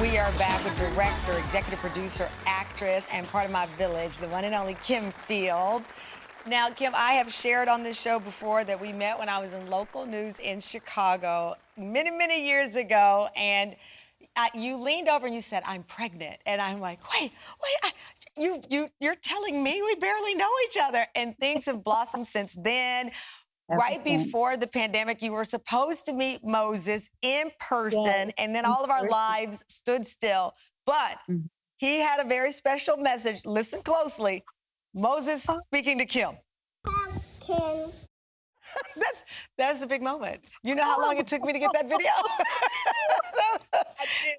We are back with director, executive producer, actress, and part of my village, the one and only Kim Fields. Now, Kim, I have shared on this show before that we met when I was in local news in Chicago many, many years ago, and you leaned over and you said, "I'm pregnant," and I'm like, "Wait, you're telling me we barely know each other?" And things have blossomed since then. Right before the pandemic, you were supposed to meet Moses in person, and then all of our lives stood still. But he had a very special message. Listen closely. Moses speaking to Kim. Kim. That's the big moment. You know how long it took me to get that video?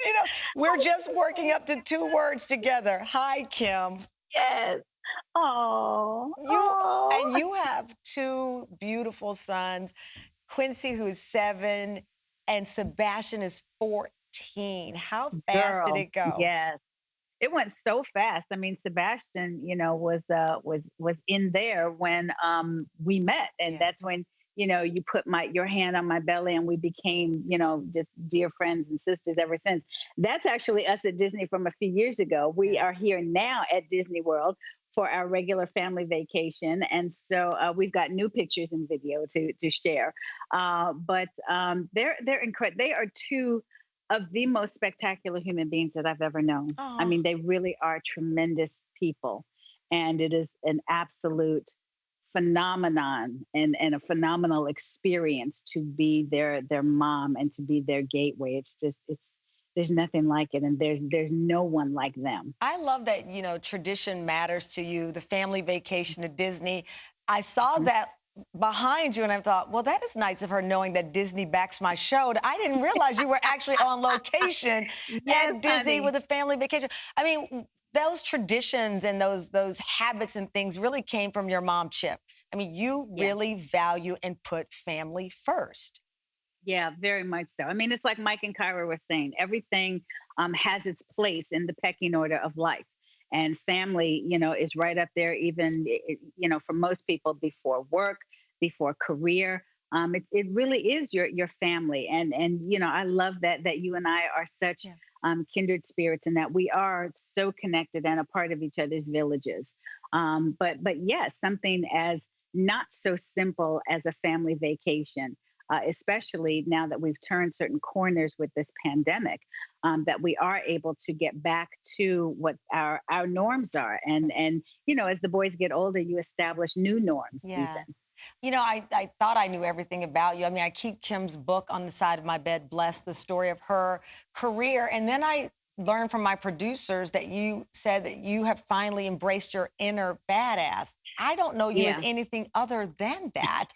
You know, we're just working up to 2 words together. Hi, Kim. Yes. Oh. And you have 2 beautiful sons, Quincy, who's 7, and Sebastian is 14. How fast did it go? Yes. It went so fast. I mean, Sebastian, was in there when we met, and that's when you put your hand on my belly, and we became just dear friends and sisters ever since. That's actually us at Disney from a few years ago. We are here now at Disney World for our regular family vacation, and so we've got new pictures and video to share. But they're incredible. They are 2 of the most spectacular human beings that I've ever known. I mean, they really are tremendous people. And it is an absolute phenomenon and a phenomenal experience to be their mom and to be their gateway. There's nothing like it. And there's no one like them. I love that, tradition matters to you, the family vacation to Disney. I saw that behind you and I thought, well, that is nice of her knowing that Disney backs my show. I didn't realize you were actually on location at Disney with a family vacation. I mean, those traditions and those habits and things really came from your mom, Chip. I mean, you really value and put family first. Yeah, very much so. I mean, it's like Mike and Kyra were saying, everything has its place in the pecking order of life. And family, is right up there, even, for most people before work, before career. It really is your family. And I love that you and I are such kindred spirits and that we are so connected and a part of each other's villages. But yes, something as not so simple as a family vacation, especially now that we've turned certain corners with this pandemic, that we are able to get back to what our norms are. And as the boys get older, you establish new norms. Yeah. Even. I thought I knew everything about you. I mean, I keep Kim's book on the side of my bed, Blessed, the story of her career. And then I learned from my producers that you said that you have finally embraced your inner badass. I don't know you as anything other than that.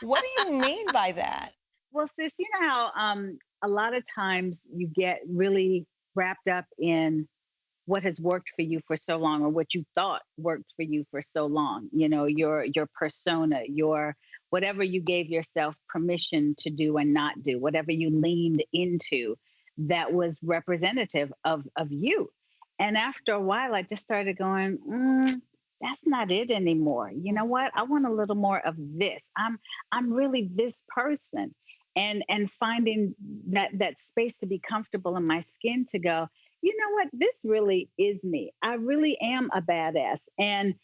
What do you mean by that? Well, sis, you know how a lot of times you get really wrapped up in what has worked for you for so long or what you thought worked for you for so long, your persona, your whatever you gave yourself permission to do and not do, whatever you leaned into that was representative of you. And after a while, I just started going, that's not it anymore. You know what? I want a little more of this. I'm really this person. And finding that space to be comfortable in my skin to go, you know what, this really is me. I really am a badass, and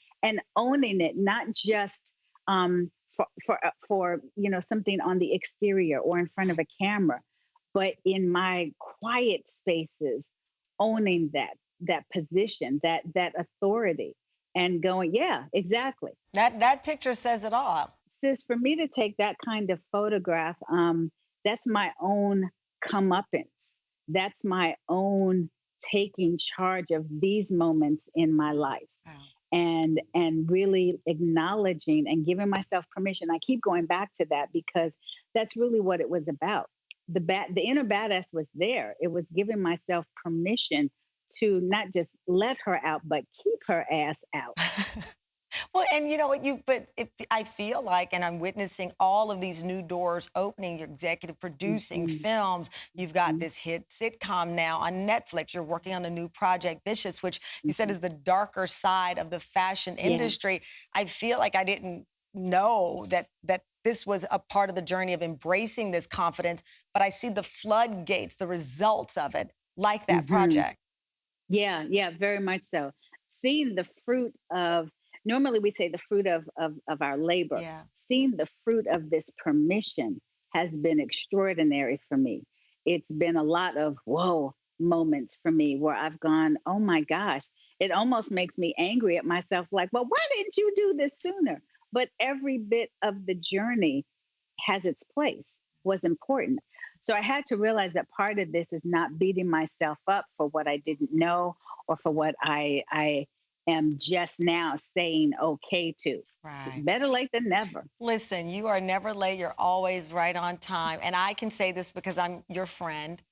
owning it, not just for something on the exterior or in front of a camera, but in my quiet spaces, owning that position, that authority, and going, yeah, exactly. That picture says it all. Sis, for me to take that kind of photograph, that's my own comeuppance. That's my own taking charge of these moments in my life. Wow. And really acknowledging and giving myself permission. I keep going back to that because that's really what it was about. The inner badass was there. It was giving myself permission to not just let her out, but keep her ass out. Well, and you know what, I feel like, and I'm witnessing all of these new doors opening. You're executive producing films. You've got this hit sitcom now on Netflix. You're working on a new project, Vicious, which you said is the darker side of the fashion industry. I feel like I didn't know that this was a part of the journey of embracing this confidence, but I see the floodgates, the results of it like that Hmm. project. Yeah, yeah, very much so. Seeing the fruit of, normally we say the fruit of our labor. Yeah. Seeing the fruit of this permission has been extraordinary for me. It's been a lot of whoa moments for me where I've gone, oh my gosh, it almost makes me angry at myself, like, well, why didn't you do this sooner? But every bit of the journey has its place, was important. So I had to realize that part of this is not beating myself up for what I didn't know or for what I am just now saying okay to. So Right. better late than never. Listen, you are never late. You're always right on time. And I can say this because I'm your friend.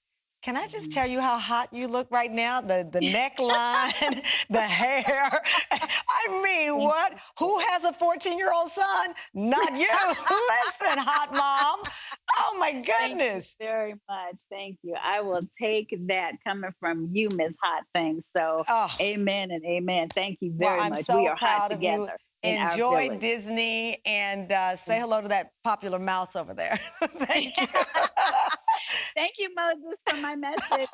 Can I just Mhm. tell you how hot you look right now? The neckline, the hair. I mean, Thank what? you. Who has a 14-year-old son? Not you. Listen, hot mom. Oh my Thank you goodness. very much. Thank you. I will take that coming from you, Miss Hot Thing. So Oh, amen and amen. Thank you well, very I'm much. We so are hot proud of you. together in our Enjoy village. Disney and say hello to that popular mouse over there. Thank you. Thank you, Moses, for my message.